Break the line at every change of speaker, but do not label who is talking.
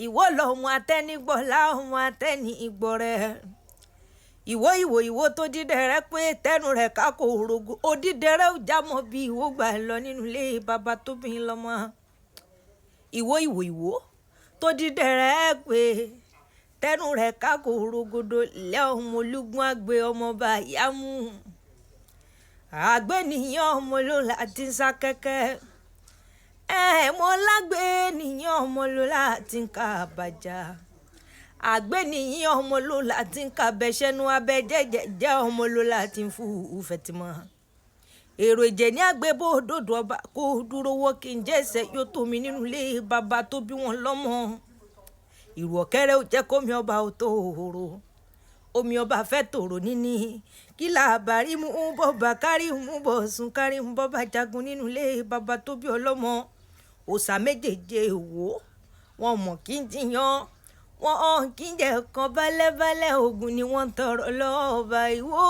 ìwọ lọmọ atẹnigbọlá ọmọ atẹnigbọrẹ ìwọ tó dídẹrẹ pé tẹnu rẹ̀ kákò òrògùn òdídẹrẹ ò jámọ́ bí ìwọ gbà lọ nínú ilé bàbá tó bí lọ́mọ ìwọ tó dídẹrẹ pé tẹnu rẹ̀ kákò òrògòdò lẹ ọmọ olúgun àgbẹ̀ ọmọọba yámú àgbẹ̀ nìyẹn ọmọ ló láti ń sá kẹ́kẹ́ mo lágbé nìyẹn ọmọ ló láti ń ka àbàjá àgbẹ̀ nìyẹn ọmọ ló láti ń ka bẹ́sẹ̀nu abẹ́ jẹ́jẹ́ ọmọ ló láti ń fún ufẹ̀tìmọ́ èrò ìjẹ́ ní àgbébò òdòdó ọba kó dúró wọ́ kí n jẹ́sẹ̀ yóò tó mi nínú ilé bàbá tó bí wọn lọ́mọ ìrù ọ̀kẹ́rẹ́ ò jẹ́ kómi ọba ò tó òhòrò omi ọba fẹ́ tòrò níní kí làbárí mú bọ́ bá kárí mú bọ́ sùn kárí mú bọ́ bá jagun nínú ilé bàbá tó bí ọlọ́mọ òòṣà méjèèjì wò wọn mọ̀ kí n jiyàn wọn kí n jẹ́ kan bálẹ́bálẹ́ ogun ni wọ́n ń tọrọ lọ́ọ̀bà ìwọ